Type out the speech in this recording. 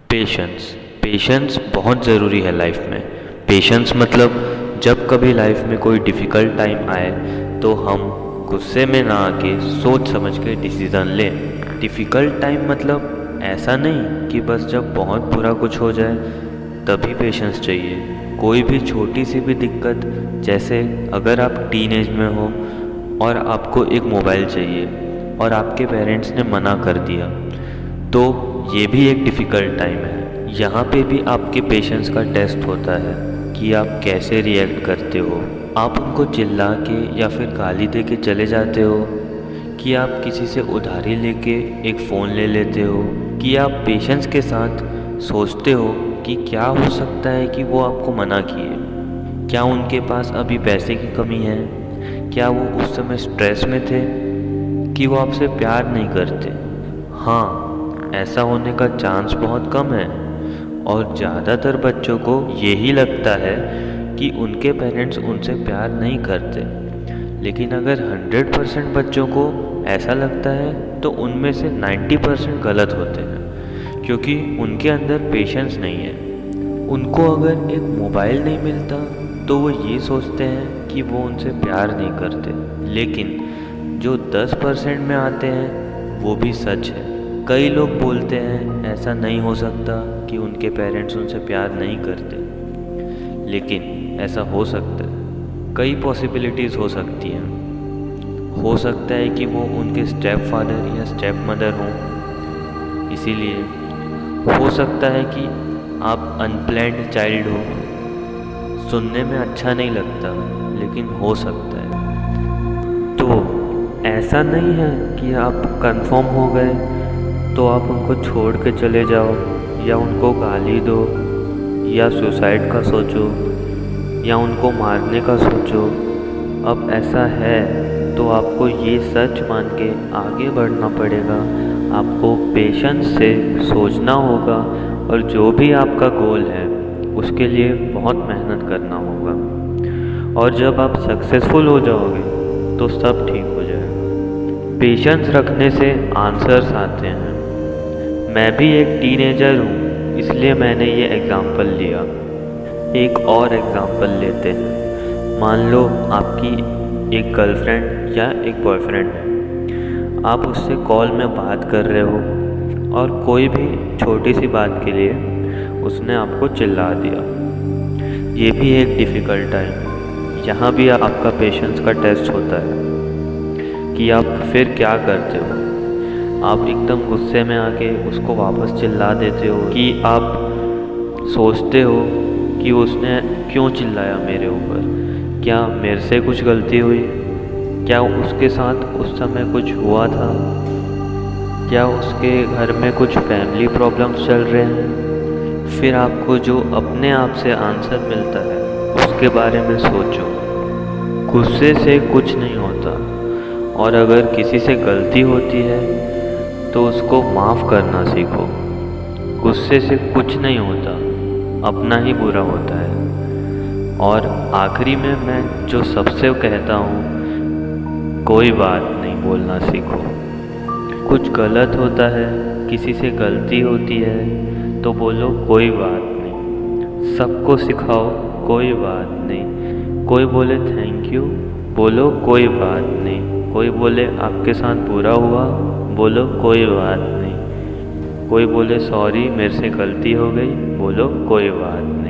Patience patience बहुत ज़रूरी है लाइफ में। पेशेंस मतलब जब कभी लाइफ में कोई डिफ़िकल्ट टाइम आए तो हम गुस्से में ना आके सोच समझ के डिसीज़न लें। डिफ़िकल्ट टाइम मतलब ऐसा नहीं कि बस जब बहुत बुरा कुछ हो जाए तभी पेशेंस चाहिए। कोई भी छोटी सी भी दिक्कत, जैसे अगर आप टीनेज में हो और आपको एक मोबाइल चाहिए और आपके पेरेंट्स ने मना कर दिया, तो ये भी एक डिफ़िकल्ट टाइम है। यहाँ पे भी आपके पेशेंस का टेस्ट होता है कि आप कैसे रिएक्ट करते हो। आप उनको चिल्ला के या फिर गाली दे के चले जाते हो, कि आप किसी से उधारी लेके एक फ़ोन ले लेते हो, कि आप पेशेंस के साथ सोचते हो कि क्या हो सकता है कि वो आपको मना किए। क्या उनके पास अभी पैसे की कमी है? क्या वो उस समय स्ट्रेस में थे? कि वो आपसे प्यार नहीं करते? हाँ, ऐसा होने का चांस बहुत कम है और ज़्यादातर बच्चों को यही लगता है कि उनके पेरेंट्स उनसे प्यार नहीं करते। लेकिन अगर 100% बच्चों को ऐसा लगता है तो उनमें से 90% गलत होते हैं, क्योंकि उनके अंदर पेशेंस नहीं है। उनको अगर एक मोबाइल नहीं मिलता तो वो ये सोचते हैं कि वो उनसे प्यार नहीं करते। लेकिन जो 10% में आते हैं वो भी सच है। कई लोग बोलते हैं ऐसा नहीं हो सकता कि उनके पेरेंट्स उनसे प्यार नहीं करते, लेकिन ऐसा हो सकता है। कई पॉसिबिलिटीज़ हो सकती हैं। हो सकता है कि वो उनके स्टेप फादर या स्टेप मदर हों, इसीलिए हो सकता है कि आप अनप्लैन्ड चाइल्ड हो। सुनने में अच्छा नहीं लगता, लेकिन हो सकता है। तो ऐसा नहीं है कि आप कंफर्म हो गए तो आप उनको छोड़ के चले जाओ या उनको गाली दो या सुसाइड का सोचो या उनको मारने का सोचो। अब ऐसा है तो आपको ये सच मान के आगे बढ़ना पड़ेगा। आपको पेशेंस से सोचना होगा और जो भी आपका गोल है उसके लिए बहुत मेहनत करना होगा। और जब आप सक्सेसफुल हो जाओगे तो सब ठीक हो जाएगा। पेशेंस रखने से आंसर्स आते हैं। मैं भी एक टीनेजर हूँ, इसलिए मैंने ये एग्ज़ाम्पल लिया। एक और एग्ज़ाम्पल लेते हैं। मान लो आपकी एक गर्लफ्रेंड या एक बॉयफ्रेंड है। आप उससे कॉल में बात कर रहे हो और कोई भी छोटी सी बात के लिए उसने आपको चिल्ला दिया। ये भी एक डिफ़िकल्ट टाइम है। यहाँ भी आपका पेशेंस का टेस्ट होता है कि आप फिर क्या करते हो। आप एकदम गुस्से में आके उसको वापस चिल्ला देते हो, कि आप सोचते हो कि उसने क्यों चिल्लाया मेरे ऊपर? क्या मेरे से कुछ गलती हुई? क्या उसके साथ उस समय कुछ हुआ था? क्या उसके घर में कुछ फैमिली प्रॉब्लम्स चल रहे हैं? फिर आपको जो अपने आप से आंसर मिलता है उसके बारे में सोचो। गुस्से से कुछ नहीं होता, और अगर किसी से गलती होती है तो उसको माफ़ करना सीखो। गुस्से से कुछ नहीं होता, अपना ही बुरा होता है। और आखिरी में मैं जो सबसे कहता हूँ, कोई बात नहीं बोलना सीखो। कुछ गलत होता है, किसी से गलती होती है तो बोलो कोई बात नहीं। सबको सिखाओ कोई बात नहीं। कोई बोले थैंक यू, बोलो कोई बात नहीं। कोई बोले आपके साथ बुरा हुआ, बोलो कोई बात नहीं। कोई बोले सॉरी मेरे से गलती हो गई, बोलो कोई बात नहीं।